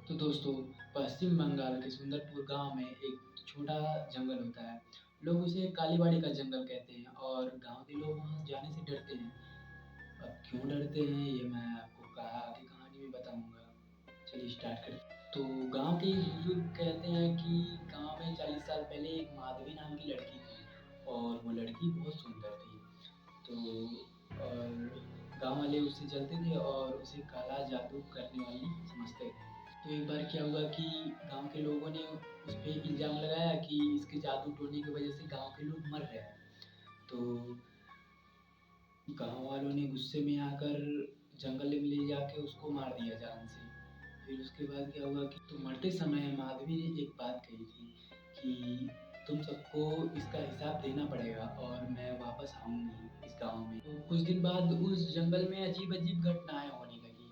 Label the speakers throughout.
Speaker 1: तो दोस्तों, पश्चिम बंगाल के सुंदरपुर गांव में एक छोटा जंगल होता है। लोग उसे कालीबाड़ी का जंगल कहते हैं और गांव के लोग वहां जाने से डरते हैं। अब क्यों डरते हैं ये मैं आपको आगे कहानी में बताऊंगा। चलिए स्टार्ट करते हैं। तो गांव के एक बुजुर्ग कहते हैं कि गांव में 40 साल पहले एक माधवी नाम की लड़की थी और वो लड़की बहुत सुंदर थी। तो और गांव वाले उससे जलते थे और उसे काला जादू करने वाली समझते थे। तो एक बार क्या हुआ कि गांव के लोगों ने उस पे इल्ज़ाम लगाया कि इसके जादू टोने की वजह से गांव के लोग मर रहे हैं। तो गांव वालों ने गुस्से में आकर जंगल में ले जाके उसको मार दिया जान से। फिर उसके बाद क्या हुआ कि तो मरते समय माधवी ने एक बात कही थी कि तुम सबको इसका हिसाब देना पड़ेगा और मैं वापस आऊंगी इस गांव में। तो कुछ दिन बाद उस जंगल में अजीब अजीब घटनाएं होने लगी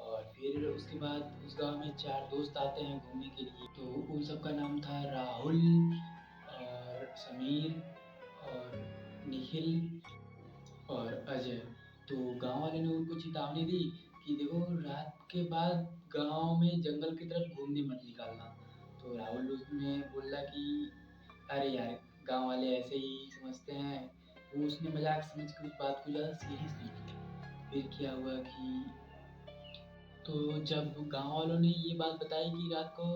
Speaker 1: और फिर उसके बाद उस गांव में चार दोस्त आते हैं घूमने के लिए। तो उन सबका नाम था राहुल और समीर और निखिल और अजय। तो गांव वाले ने उनको चेतावनी दी कि देखो रात के बाद गांव में जंगल की तरफ घूमने मत निकलना। तो राहुल उसने बोला कि अरे यार, गांव वाले ऐसे ही समझते हैं। वो उसने मजाक समझ के उस बात को ज़्यादा सीरियस नहीं लिया। फिर क्या हुआ कि तो जब गांव वालों ने ये बात बताई कि रात को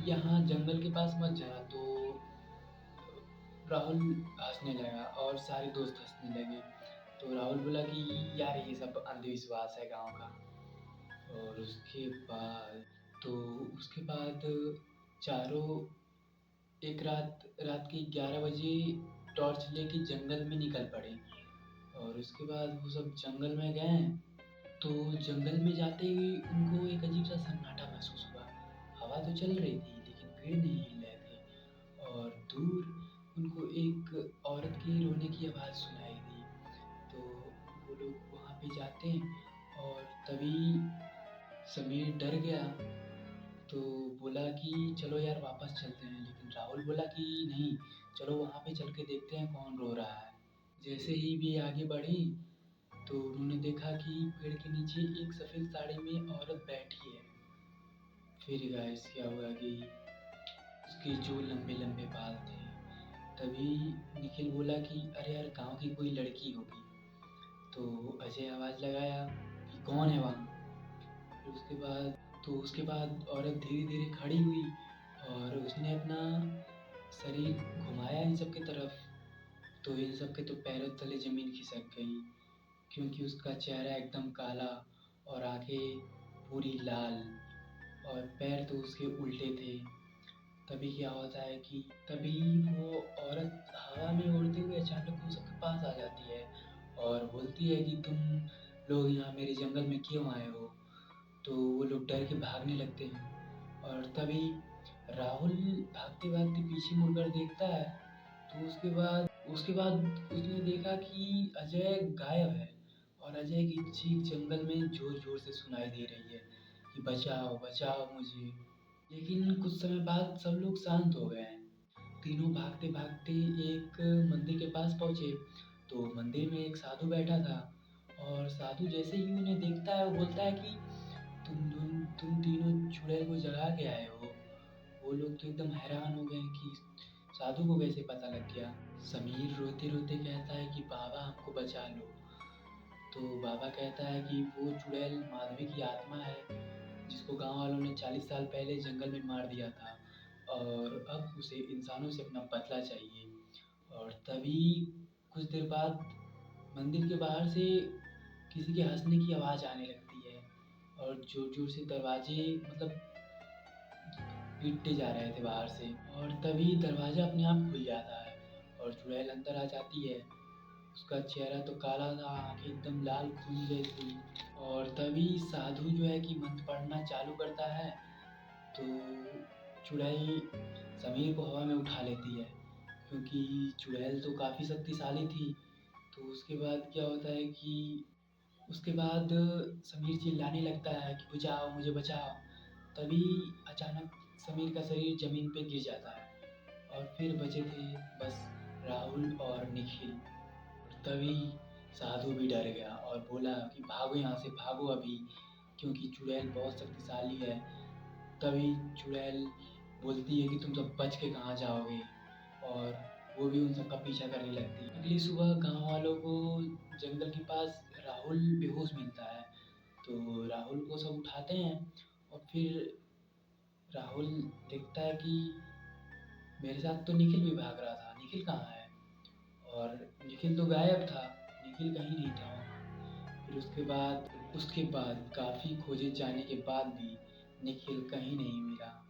Speaker 1: यहाँ जंगल के पास मत जाना, तो राहुल हंसने लगा और सारे दोस्त हंसने लगे। तो राहुल बोला कि यार ये सब अंधविश्वास है गांव का। और तो उसके बाद चारों एक रात रात के 11 बजे टॉर्च लेके जंगल में निकल पड़े। और उसके बाद वो सब जंगल में गए। तो जंगल में जाते ही उनको एक अजीब सा सन्नाटा महसूस हुआ। हवा तो चल रही थी लेकिन पेड़ नहीं हिल रहे थे और दूर उनको एक औरत की रोने की आवाज़ सुनाई दी। तो वो लोग वहाँ पे जाते हैं और तभी समीर डर गया। तो बोला कि चलो यार वापस चलते हैं, लेकिन राहुल बोला कि नहीं, चलो वहाँ पे चल के देखते हैं कौन रो रहा है। जैसे ही भी आगे बढ़ी तो उन्होंने देखा कि पेड़ के नीचे एक सफ़ेद साड़ी में औरत बैठी है। फिर गाइस क्या हुआ कि उसके जो लंबे लंबे बाल थे। तभी निखिल बोला कि अरे यार, गांव की कोई लड़की होगी। तो अजय आवाज़ लगाया कि कौन है वहाँ। फिर उसके बाद औरत धीरे धीरे खड़ी हुई और उसने अपना शरीर घुमाया इन सब की तरफ। तो इन सब के तो पैरों तले ज़मीन खिसक गई, क्योंकि उसका चेहरा एकदम काला और आंखें पूरी लाल और पैर तो उसके उल्टे थे। तभी क्या होता है कि तभी वो औरत हवा में उड़ते हुए अचानक उन सबके पास आ जाती है और बोलती है कि तुम लोग यहाँ मेरे जंगल में क्यों आए हो। तो वो लोग डर के भागने लगते हैं और तभी राहुल भागते भागते पीछे मुड़कर देखता है। तो उसके बाद उसने देखा कि अजय गायब है और अजय की चीख जंगल में जोर जोर से सुनाई दे रही है कि बचाओ बचाओ मुझे। लेकिन कुछ समय बाद सब लोग शांत हो गए हैं। तीनों भागते भागते एक मंदिर के पास पहुंचे। तो मंदिर में एक साधु बैठा था और साधु जैसे ही उन्हें देखता है वो बोलता है कि तुम तीनों चुड़ैल को जगा के आए हो। वो लोग तो एकदम हैरान हो गए कि साधु को कैसे पता लग गया। समीर रोते रोते कहता है कि बाबा हमको बचा लो। तो बाबा कहता है कि वो चुड़ैल माधवी की आत्मा है जिसको गांव वालों ने 40 साल पहले जंगल में मार दिया था और अब उसे इंसानों से अपना बदला चाहिए। और तभी कुछ देर बाद मंदिर के बाहर से किसी के हंसने की आवाज़ आने लगती है और जोर जोर से दरवाजे मतलब पीटते जा रहे थे बाहर से। और तभी दरवाज़ा अपने आप खुल जाता है और चुड़ैल अंदर आ जाती है। उसका चेहरा तो काला था, आँखें एकदम लाल खून जैसी। और तभी साधु जो है कि मंत्र पढ़ना चालू करता है। तो चुड़ैल समीर को हवा में उठा लेती है, क्योंकि चुड़ैल तो काफ़ी शक्तिशाली थी। तो उसके बाद क्या होता है कि उसके बाद समीर चिल्लाने लगता है कि बचाओ मुझे बचाओ। तभी अचानक समीर का शरीर ज़मीन पे गिर जाता है और फिर बचे थे बस राहुल और निखिल। और तभी साधु भी डर गया और बोला कि भागो यहाँ से भागो अभी। क्योंकि चुड़ैल बहुत शक्तिशाली है। तभी चुड़ैल बोलती है कि तुम सब बच के कहाँ जाओगे, और वो भी उन सबका पीछा करने लगती है। अगली सुबह गाँव वालों को जंगल के पास राहुल बेहोश मिलता है, तो राहुल को सब उठाते हैं और फिर राहुल देखता है कि मेरे साथ तो निखिल भी भाग रहा था, निखिल कहाँ है? और निखिल तो गायब था, निखिल कहीं नहीं था वहाँ। फिर उसके बाद काफ़ी खोजे जाने के बाद भी निखिल कहीं नहीं मिला।